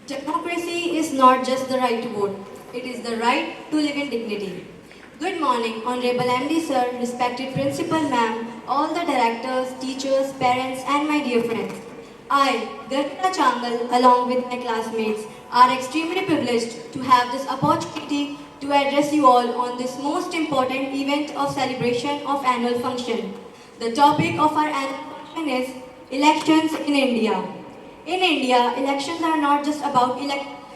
Democracy is not just the right to vote, it is the right to live in dignity. Good morning, Honorable MD Sir, respected Principal Ma'am, all the directors, teachers, parents, and my dear friends. I, Garita Changal, along with my classmates, are extremely privileged to have this opportunity to address you all on this most important event of celebration of annual function. The topic of our annual function is elections in India. In India, elections are not just about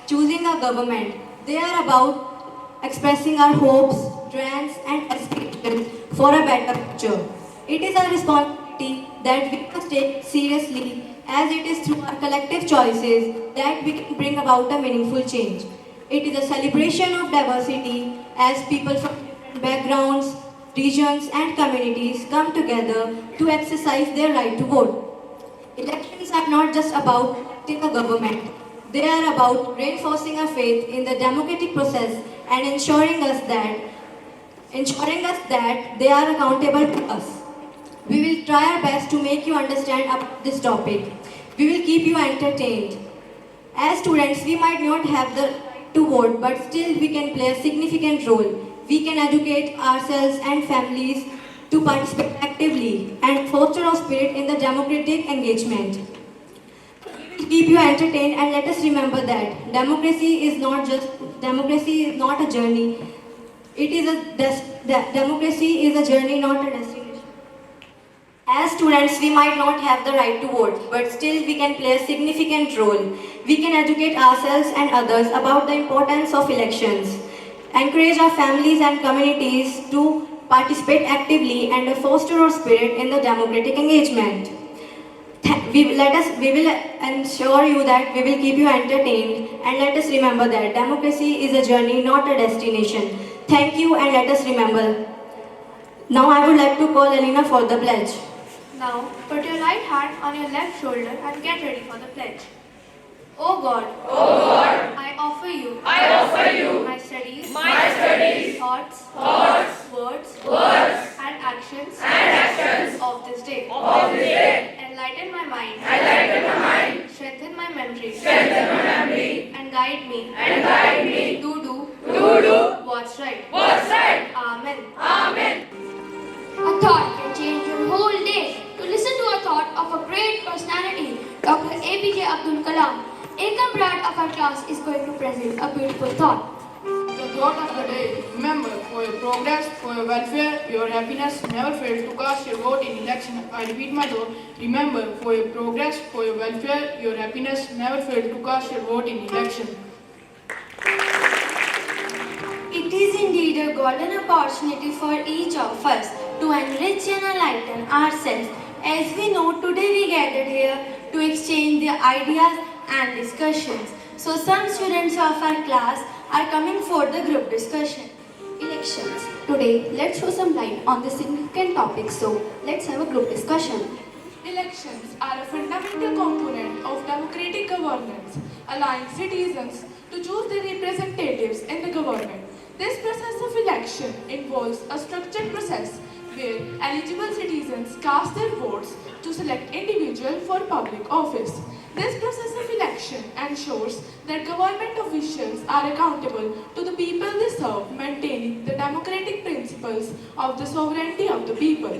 choosing a government. They are about expressing our hopes, dreams, and aspirations for a better future. It is a responsibility that we must take seriously as it is through our collective choices that we can bring about a meaningful change. It is a celebration of diversity as people from different backgrounds, regions, and communities come together to exercise their right to vote. Elections are not just about electing a government. They are about reinforcing our faith in the democratic process and ensuring us that they are accountable to us. We will try our best to make you understand about this topic. We will keep you entertained. As students, we might not have the right to vote, but still we can play a significant role. We can educate ourselves and families to participate actively and foster our spirit in the democratic engagement. We will keep you entertained and let us remember that democracy is not a journey. Democracy is a journey, not a destination. As students, we might not have the right to vote, but still we can play a significant role. We can educate ourselves and others about the importance of elections, encourage our families and communities to participate actively and foster our spirit in the democratic engagement. We will ensure you that we will keep you entertained and let us remember that democracy is a journey, not a destination. Thank you and let us remember. Now I would like to call Alina for the pledge. Now, put your right hand on your left shoulder and get ready for the pledge. O God, I offer you my studies, thoughts, words, and actions of this day. Enlighten my mind, strengthen my memory, and guide me to do what's right. Amen. A thought can change your whole day. To listen to a thought of a great personality, Dr. APJ Abdul Kalam, Ekam Brad of our class is going to present a beautiful thought. The thought of the day: remember, for your progress, for your welfare, your happiness, never fail to cast your vote in election. I repeat my thought: remember, for your progress, for your welfare, your happiness, never fail to cast your vote in election. It is indeed a golden opportunity for each of us to enrich and enlighten ourselves. As we know, today we gathered here to exchange the ideas and discussions. So some students of our class are coming for the group discussion. Elections. Today, let's throw some light on this significant topic. So, let's have a group discussion. Elections are a fundamental component of democratic governance, allowing citizens to choose their representatives in the government. This process of election involves a structured process where eligible citizens cast their votes to select individuals for public office. This process of election ensures that government officials are accountable to the people they serve, maintaining the democratic principles of the sovereignty of the people.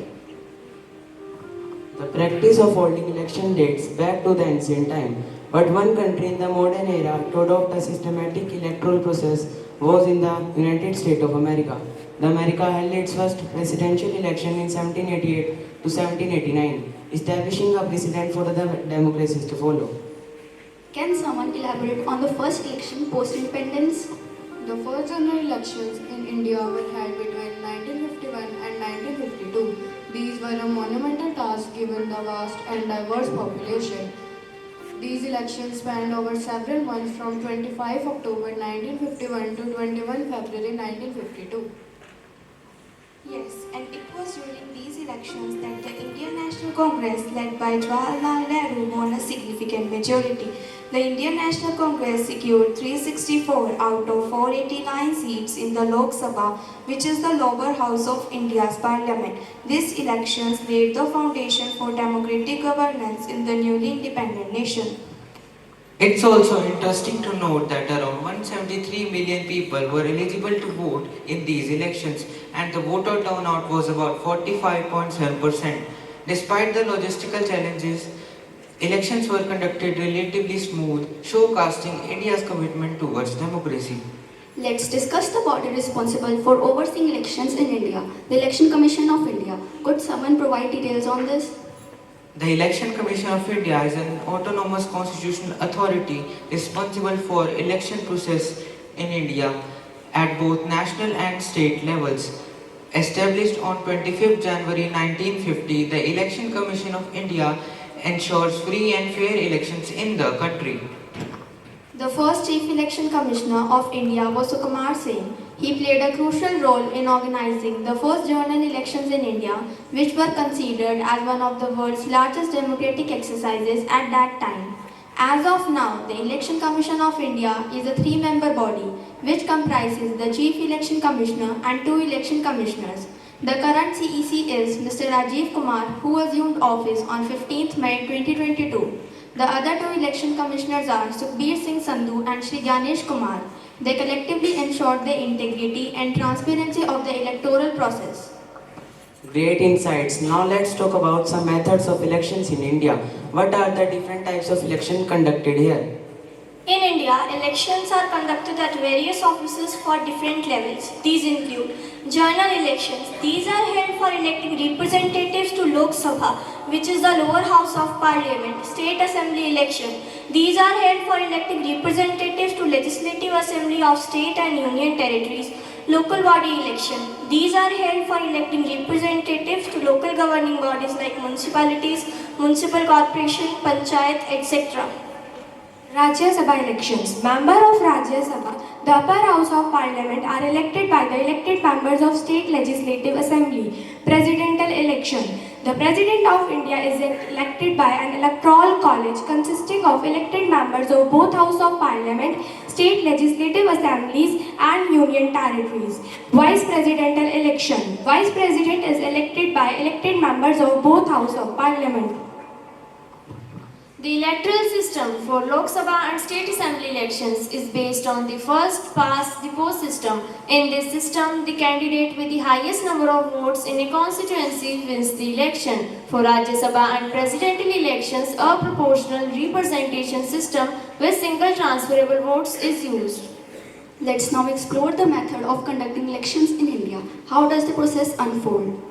The practice of holding election dates back to the ancient time, but one country in the modern era to adopt a systematic electoral process was in the United States of America. The America held its first presidential election in 1788 to 1789, establishing a precedent for the democracies to follow. Can someone elaborate on the first election post-independence? The first general elections in India were held between 1951 and 1952. These were a monumental task given the vast and diverse population. These elections spanned over several months from 25 October 1951 to 21 February 1952. Yes, and it was during these elections that the Indian National Congress, led by Jawaharlal Nehru, won a significant majority. The Indian National Congress secured 364 out of 489 seats in the Lok Sabha, which is the lower house of India's parliament. These elections laid the foundation for democratic governance in the newly independent nation. It's also interesting to note that around 173 million people were eligible to vote in these elections and the voter turnout was about 45.7%. Despite the logistical challenges, elections were conducted relatively smooth, showcasing India's commitment towards democracy. Let's discuss the body responsible for overseeing elections in India, the Election Commission of India. Could someone provide details on this? The Election Commission of India is an autonomous constitutional authority responsible for election process in India at both national and state levels. Established on 25th January 1950, the Election Commission of India ensures free and fair elections in the country. The first Chief Election Commissioner of India was Sukumar Singh. He played a crucial role in organizing the first general elections in India, which were considered as one of the world's largest democratic exercises at that time. As of now, the Election Commission of India is a three-member body, which comprises the Chief Election Commissioner and two election commissioners. The current CEC is Mr. Rajiv Kumar, who assumed office on 15th May 2022. The other two election commissioners are Sukhbir Singh Sandhu and Shri Ganesh Kumar. They collectively ensured the integrity and transparency of the electoral process. Great insights. Now let's talk about some methods of elections in India. What are the different types of election conducted here? In India, elections are conducted at various offices for different levels. These include general elections. These are held for electing representatives to Lok Sabha, which is the lower house of parliament. State assembly election. These are held for electing representatives to legislative assembly of state and union territories. Local body election. These are held for electing representatives to local governing bodies like municipalities, municipal corporation, panchayat, etc. Rajya Sabha elections. Members of Rajya Sabha, the upper house of parliament, are elected by the elected members of state legislative assembly. Presidential election. The President of India is elected by an electoral college consisting of elected members of both houses of parliament, state legislative assemblies and union territories. Vice presidential election. Vice President is elected by elected members of both houses of parliament. The electoral system for Lok Sabha and state assembly elections is based on the first past the post system. In this system, the candidate with the highest number of votes in a constituency wins the election. For Rajya Sabha and presidential elections, a proportional representation system with single transferable votes is used. Let's now explore the method of conducting elections in India. How does the process unfold?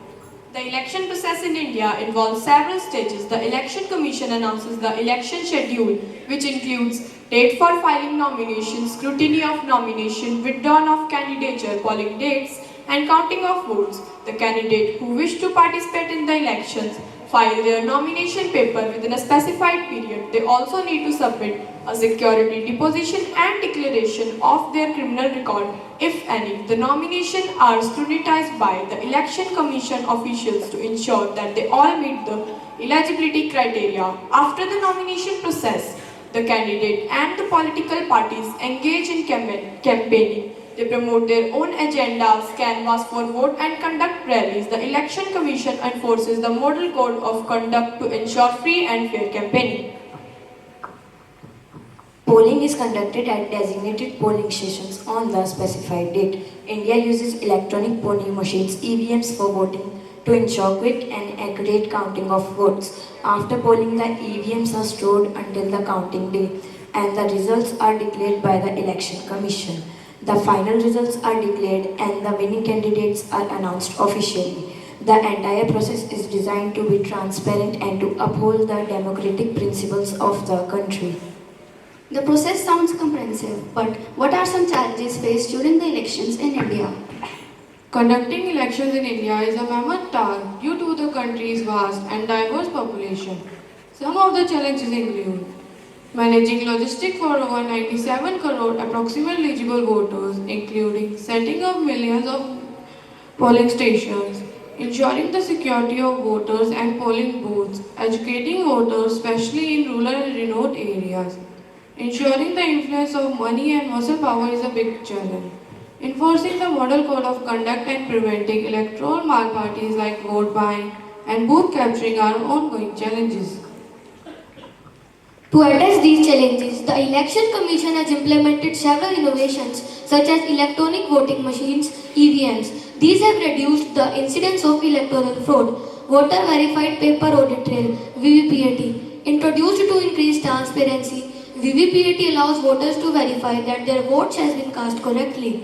The election process in India involves several stages. The Election Commission announces the election schedule, which includes date for filing nominations, scrutiny of nomination, withdrawal of candidature, polling dates, and counting of votes. The candidate who wish to participate in the elections file their nomination paper within a specified period. They also need to submit a security deposition and declaration of their criminal record, if any. The nominations are scrutinized by the Election Commission officials to ensure that they all meet the eligibility criteria. After the nomination process, the candidate and the political parties engage in campaigning. They promote their own agendas, canvass for vote and conduct rallies. The Election Commission enforces the Model Code of Conduct to ensure free and fair campaigning. Polling is conducted at designated polling stations on the specified date. India uses electronic polling machines (EVMs) for voting to ensure quick and accurate counting of votes. After polling, the EVMs are stored until the counting day and the results are declared by the Election Commission. The final results are declared and the winning candidates are announced officially. The entire process is designed to be transparent and to uphold the democratic principles of the country. The process sounds comprehensive, but what are some challenges faced during the elections in India? Conducting elections in India is a mammoth task due to the country's vast and diverse population. Some of the challenges include managing logistics for over 97 crore approximately eligible voters, including setting up millions of polling stations, ensuring the security of voters and polling booths, educating voters, especially in rural and remote areas. Ensuring the influence of money and muscle power is a big challenge. Enforcing the Model Code of Conduct and preventing electoral malpractice like vote buying and booth capturing are ongoing challenges. To address these challenges, the Election Commission has implemented several innovations such as electronic voting machines (EVMs). These have reduced the incidence of electoral fraud. Voter verified paper audit trail (VVPAT). Introduced to increase transparency, VVPAT allows voters to verify that their votes has been cast correctly.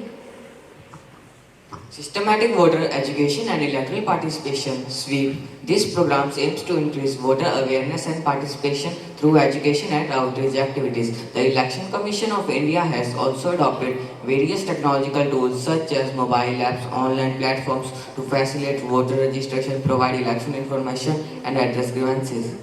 Systematic voter education and electoral participation (SWEEP). This program aims to increase voter awareness and participation through education and outreach activities. The Election Commission of India has also adopted various technological tools such as mobile apps, online platforms to facilitate voter registration, provide election information, and address grievances.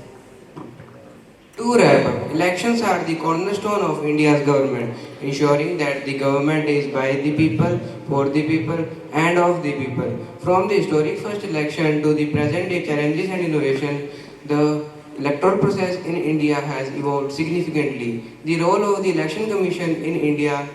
To wrap up, elections are the cornerstone of India's government, ensuring that the government is by the people, for the people, and of the people. From the historic first election to the present-day challenges and innovation, the electoral process in India has evolved significantly. The role of the Election Commission in India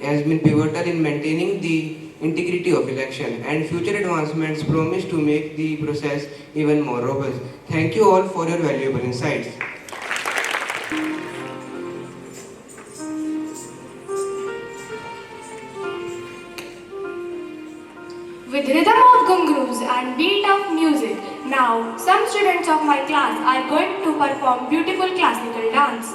has been pivotal in maintaining the integrity of election, and future advancements promise to make the process even more robust. Thank you all for your valuable insights. With rhythm of gungroos and beat of music, now some students of my class are going to perform beautiful classical dance.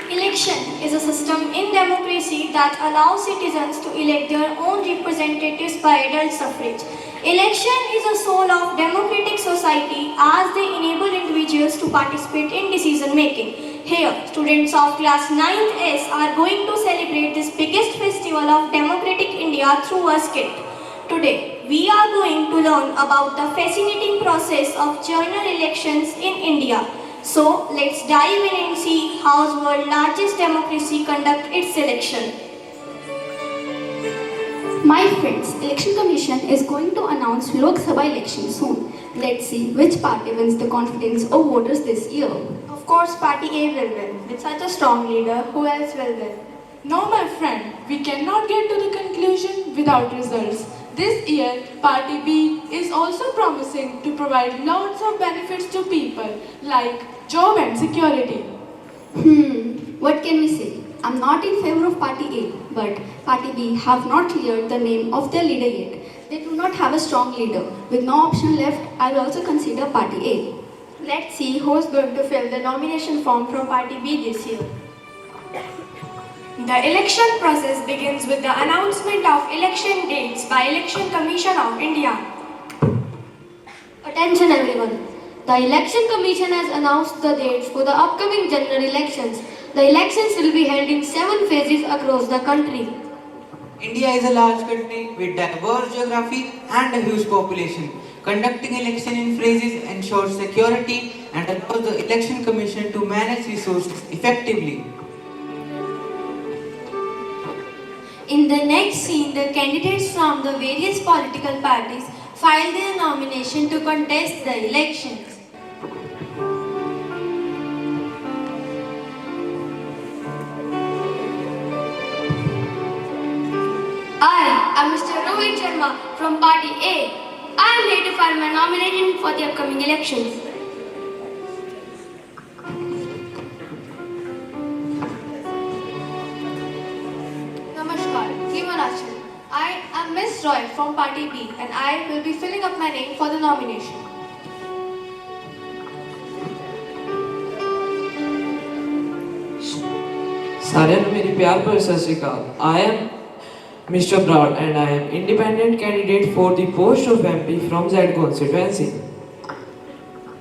Election is a system in democracy that allows citizens to elect their own representatives by adult suffrage. Election is the soul of democratic society as they enable individuals to participate in decision making. Here, students of class 9th S are going to celebrate this biggest festival of democratic India through a skit. Today, we are going to learn about the fascinating process of general elections in India. So, let's dive in and see how the world's largest democracy conducts its election. My friends, Election Commission is going to announce Lok Sabha election soon. Let's see which party wins the confidence of voters this year. Of course, Party A will win. With such a strong leader, who else will win? No, my friend, we cannot get to the conclusion without results. This year, Party B is also promising to provide lots of benefits to people like job and security. What can we say? I'm not in favor of Party A, but Party B have not cleared the name of their leader yet. They do not have a strong leader. With no option left, I will also consider Party A. Let's see who is going to fill the nomination form from Party B this year. The election process begins with the announcement of election dates by Election Commission of India. Attention everyone. The Election Commission has announced the dates for the upcoming general elections. The elections will be held in 7 phases across the country. India is a large country with diverse geography and a huge population. Conducting election in phases ensures security and allows the Election Commission to manage resources effectively. In the next scene, the candidates from the various political parties file their nomination to contest the elections. I am Mr. Rohit Sharma from Party A. I am here to file my nomination for the upcoming elections. Namaskar, Himanachal. I am Miss Roy from Party B and I will be filling up my name for the nomination. सारे मेरी प्यार पर सत श्री अकाल. I am Mr. Broad and I am independent candidate for the post of MP from Z constituency.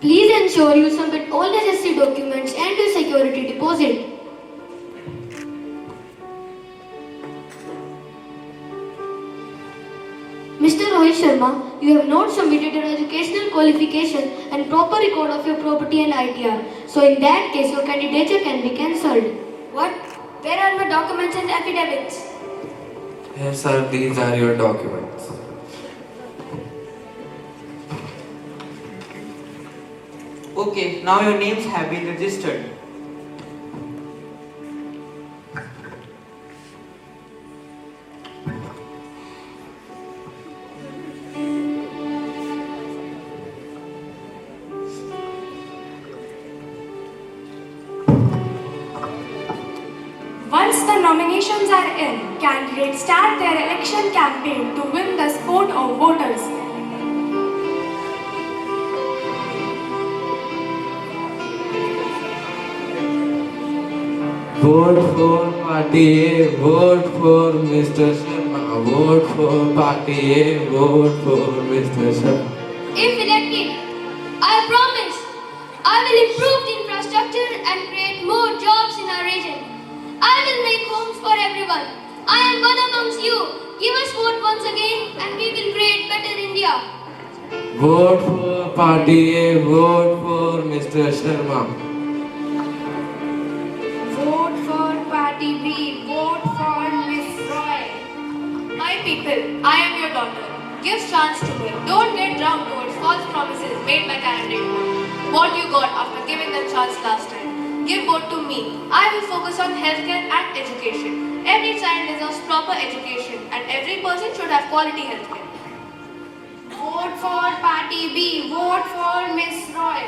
Please ensure you submit all necessary documents and your security deposit. Mr. Rohit Sharma, you have not submitted your educational qualification and proper record of your property and ITR. So in that case, your candidature can be cancelled. What? Where are my documents and affidavits? Yes, sir, these are your documents. Okay, now your names have been registered. Once the nominations are in, candidates start their election campaign to win the support of voters. Vote for Party A, vote for Mr. Sharma. Vote for Party A, vote for Mr. Sharma. If elected, I promise I will improve the infrastructure and create more jobs in our region. I will make homes for everyone. I am one amongst you. Give us vote once again and we will create better India. Vote for Party A, vote for Mr. Sharma. Vote for Party B. Vote for Miss Roy. My people, I am your daughter. Give chance to me. Don't get drowned towards false promises made by candidate vote. What you got after giving them chance last time. Give vote to me. I will focus on healthcare and education. Every child deserves proper education and every person should have quality healthcare. Vote for Party B. Vote for Miss Roy.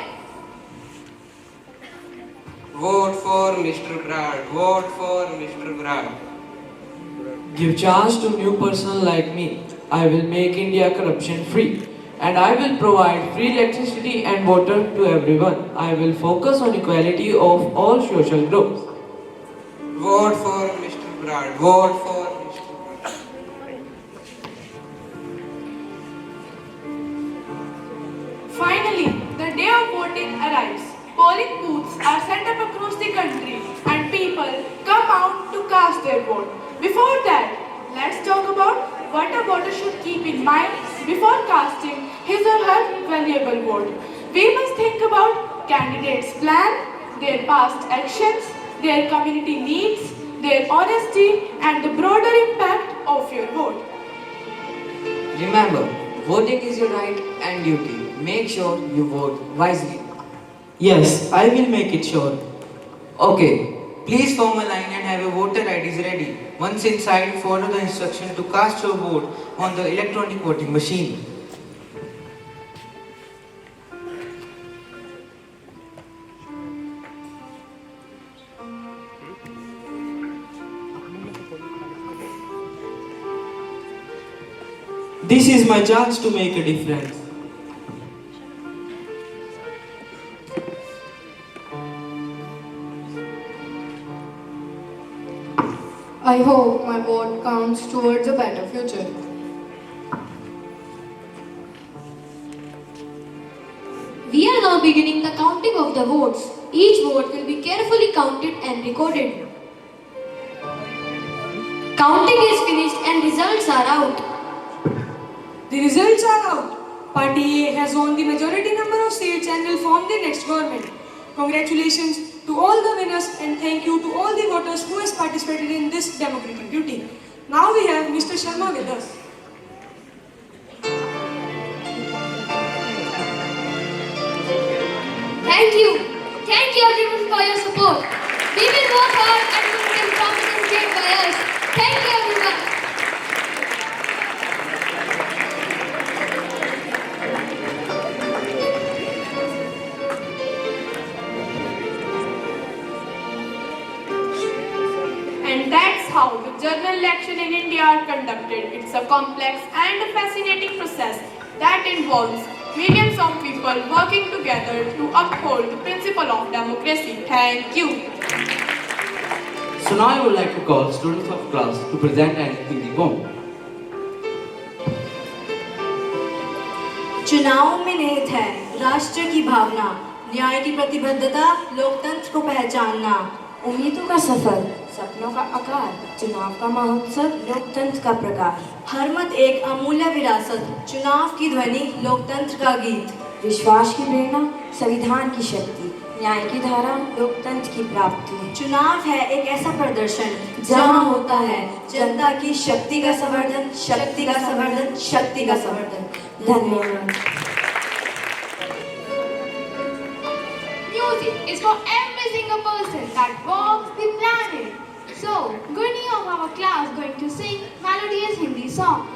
Vote for Mr. Brad. Vote for Mr. Brad. Give chance to new person like me. I will make India corruption free. And I will provide free electricity and water to everyone. I will focus on equality of all social groups. Vote for Mr. Brad. Vote for Mr. Brad. Finally, the day of voting arrives. Polling booths are set up across the country and people come out to cast their vote. Before that, let's talk about what a voter should keep in mind before casting his or her valuable vote. We must think about candidates' plan, their past actions, their community needs, their honesty and the broader impact of your vote. Remember, voting is your right and duty. Make sure you vote wisely. Yes, I will make it sure. Okay, please form a line and have your voter IDs ready. Once inside, follow the instruction to cast your vote on the electronic voting machine. This is my chance to make a difference. I hope my vote counts towards a better future. We are now beginning the counting of the votes. Each vote will be carefully counted and recorded. Counting is finished and results are out. The results are out. Party A has won the majority number of seats and will form the next government. Congratulations to all the winners and thank you to all the voters who has participated in this democratic duty. Now we have Mr. Sharma with us. Thank you. Thank you everyone for your support. We will work hard and we will promise state by us. Thank you everyone. And that's how the general election in India are conducted. It's a complex and a fascinating process that involves millions of people working together to uphold the principle of democracy. Thank you. So now I would like to call students of class to present an Hindi poem. चुनाव में निहित है राष्ट्र की भावना, न्याय की प्रतिबद्धता, लोकतंत्र को पहचानना, उम्मीदों का सफर, सपनों का आकार, चुनाव का महोत्सव, लोकतंत्र का प्रकार। हर मत एक अमूल्य विरासत, चुनाव की ध्वनि, लोकतंत्र का गीत, विश्वास की प्रेरणा, संविधान की शक्ति, न्याय की धारा, लोकतंत्र की प्राप्ति। चुनाव है एक ऐसा प्रदर्शन जहां होता है जनता की शक्ति का संवर्धन, शक्ति का संवर्धन, शक्ति का संवर्धन। धन्यवाद। Music is for every single person that walks the planet. So, Guni of our class going to sing melodious Hindi song.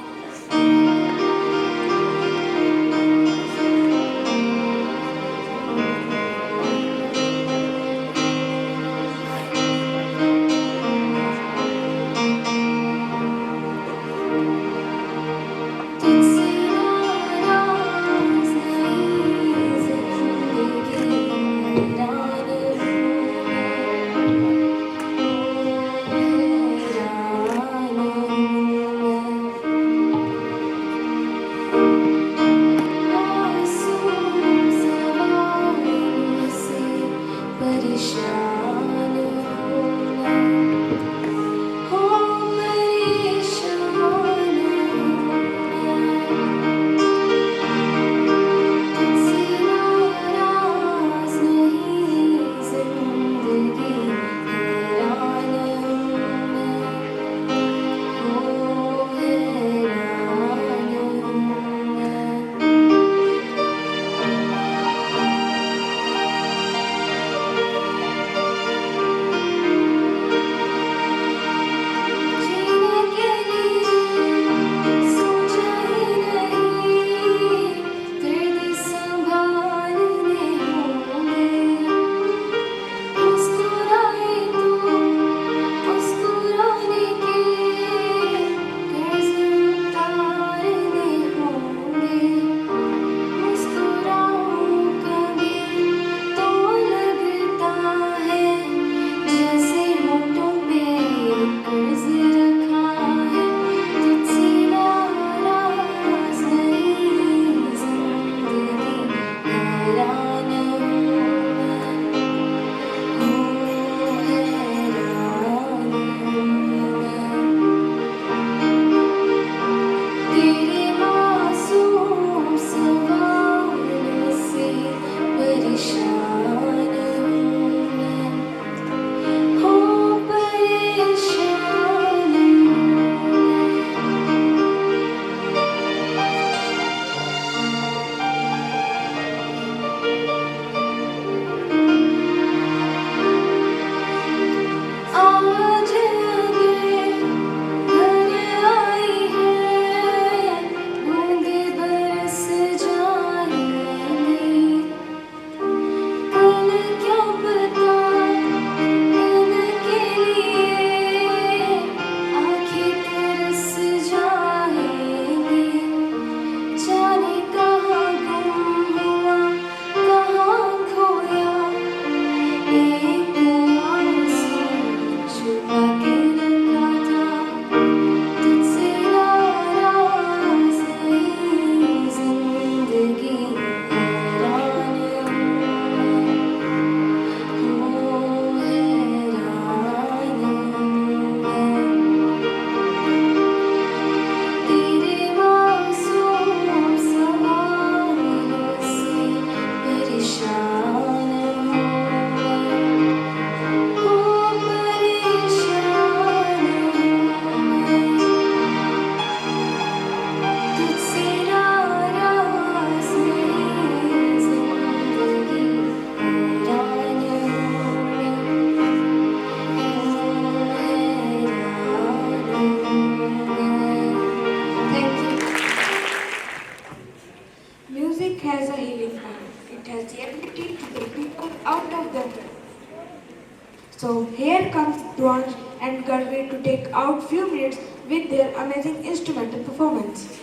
here comes Dwanj and Garvey to take out few minutes with their amazing instrumental performance.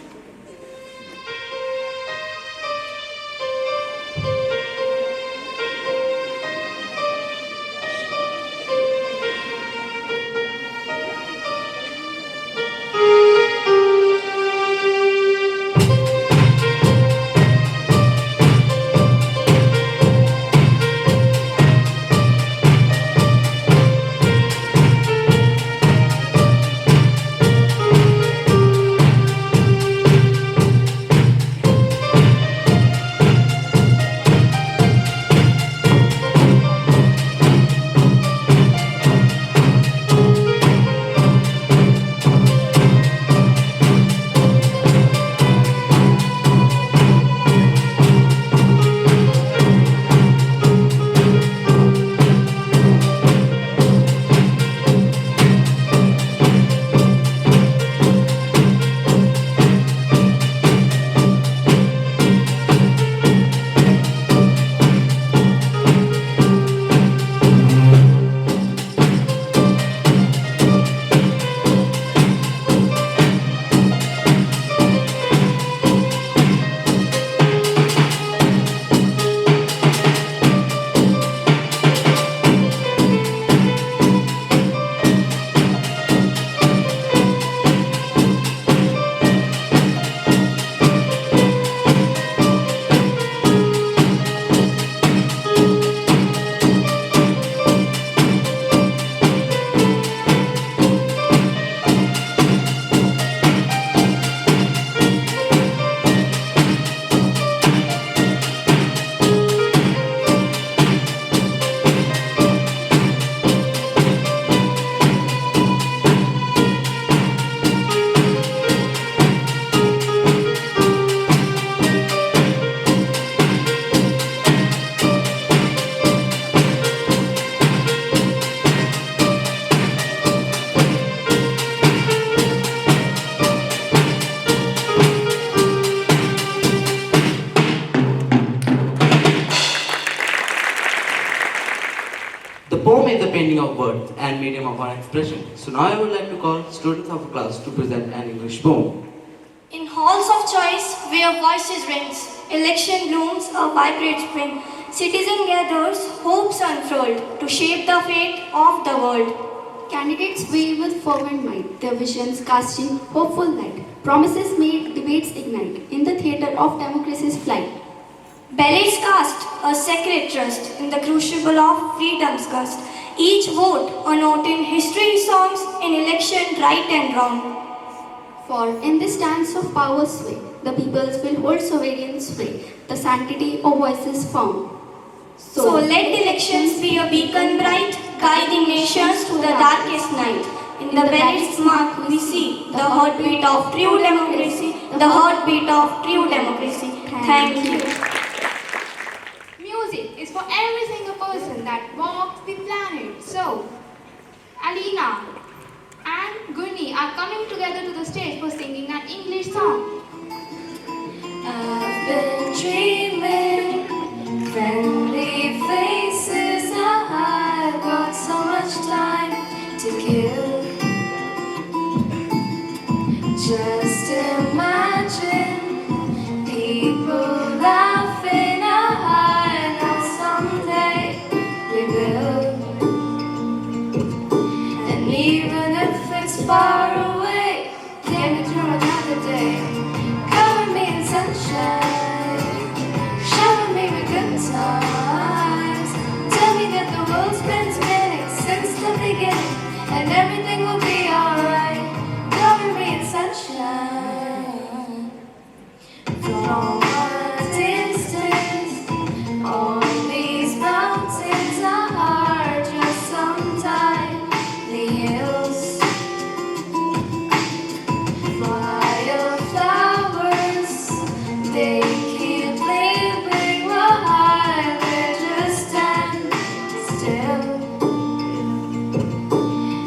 The poem is the painting of words and medium of our expression. So now I would like to call students of a class to present an English poem. In halls of choice, where voices rings, election blooms a vibrant spring. Citizen gathers, hopes unfurled to shape the fate of the world. Candidates weigh with fervent might, their visions casting hopeful light. Promises made, debates ignite in the theatre of democracy's flight. Ballots cast a sacred trust in the crucible of freedom's gust. Each vote a note in history songs in election right and wrong. For in this dance of power sway, the peoples will hold sovereign sway, the sanctity of voices found. So let elections be a beacon bright, guiding nations through the darkest night. In the ballot's mark we see the heartbeat of true democracy, the heartbeat of true democracy. Thank you. Music is for every single person that walks the planet. So, Alina and Guni are coming together to the stage for singing an English song. I've been dreaming, friendly faces. I've got so much time to kill. Just imagine people laughing. I know someday we will. And even if it's far away, get me through another day. Cover me in sunshine, shower me with good times. Tell me that the world's been spinning since the beginning, and everything will be alright. Cover me in sunshine. From a distance, all these mountains are just some tiny hills. Wildflowers, they keep leaving while they just stand still.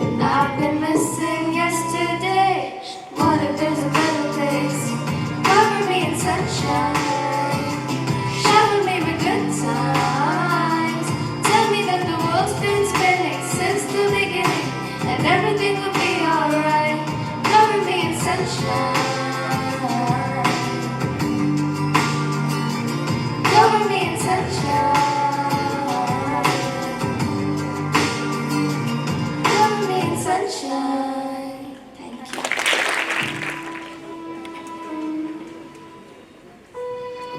And I've been missing yesterday. What if there's a better place? Cover me in sunshine. sunshine. Thank you.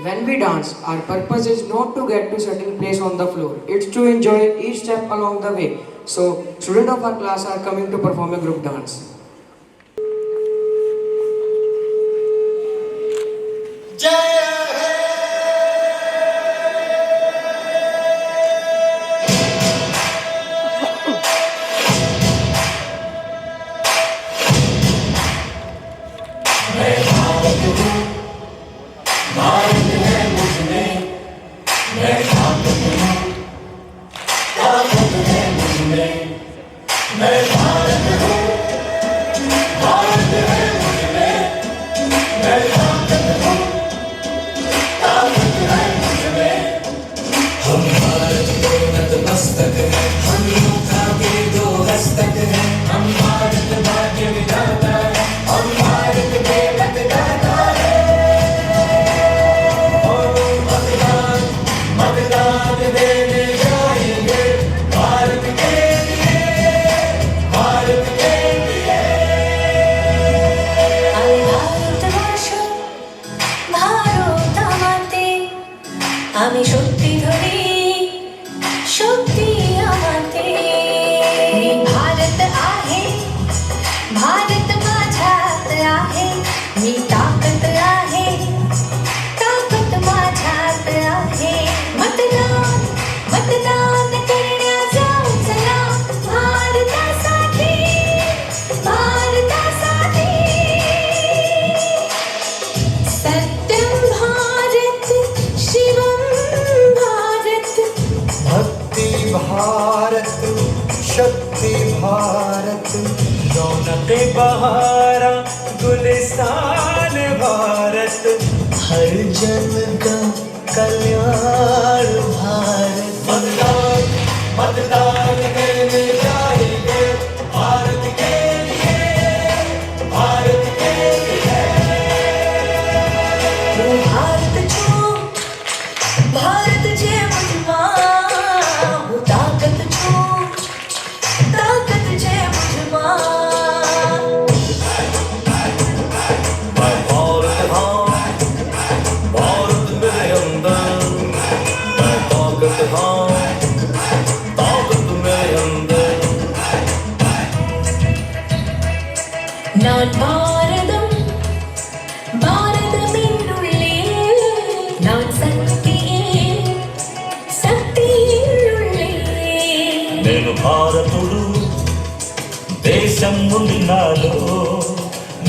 When we dance, our purpose is not to get to certain place on the floor. It's to enjoy each step along the way. So, students of our class are coming to perform a group dance. আমি সত্যি ধরি শক্তি আমাते भारत आहे भारत माझ्यात आहे मी ताकद आहे ताकद माझ्यात आहे मतदान मतदान करण्याचा चला भारतासाठी भारतासाठी सत्यम भारत शिवम भक्ति भारत शक्ति भारत रौनक बहारा गुलिस्तान भारत हर जन का कल्याण भारत मतदान मतदान करने जाएंगे भारत के लिए भारत के लिए भारत छो भारत जे मुझमा ताकत छो ताकत जे मुझमा मैं भारत हाँ भारत मेरे अंदर मैं ताकत हाँ ताकत मेरे अंदर நான் பாரதம் பாரதமின்னுள்ளே நான் சக்தியே சக்தியினுள்ளே నేను భారతుడు దేశం ఉంది నాలో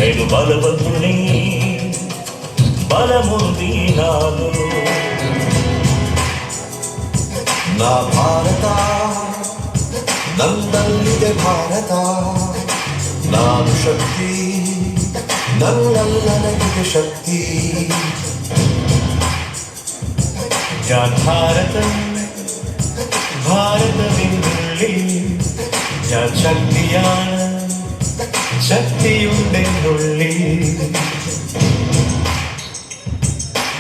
నేను బలవంతుని బలముంది నాలో నా భారత ನನ್ನಲ್ಲಿದೆ ಭಾರತ ನಾನು ಶಕ್ತಿ ನನ್ನಲ್ಲಿದೆ ಶಕ್ತಿ ഞാൻ ഭാരതം ഭാരതമെന്നുള്ളിൽ ഞാൻ ശക്തിയാണ് ശക്തിയുണ്ടെന്നുള്ളിൽ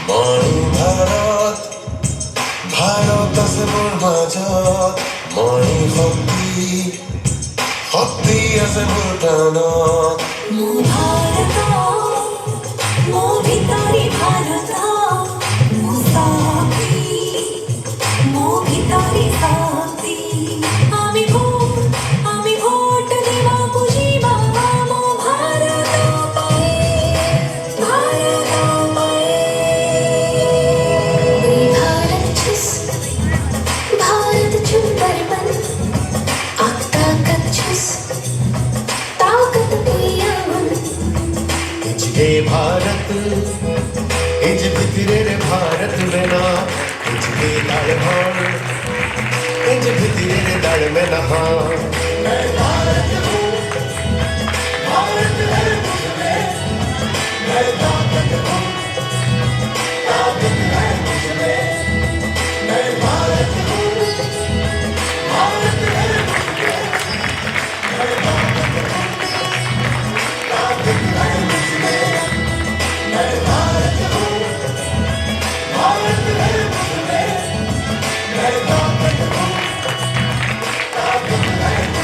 माय भारत भारत से माझ्यात माय शक्ती शक्ती আছে भूटानात मो भारत मो भितरी भारत मो साथी मो भितरी साथी आम्ही भोट देवा तुझी बाबा मो भारत पाये भारत छुस भारत चुंबर बन आग ताकत छुस ताकत पिया मन हे भारत इज भितरे रे भारत में ना इज के दाड़ भाण इज भितरे रे दाड़ में नहा मैं भारत हूँ भारत है मुझमें मैं ताकत हूँ ताकत है मुझमें मैं भारत हूँ भारत है मुझमें मैं ताकत हूँ ताकत है मुझमें मैं भारत हूँ भारत है मुझमें मैं ताकत हूँ ताकत है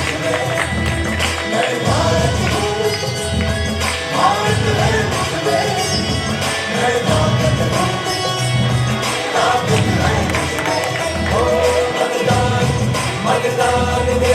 दान दे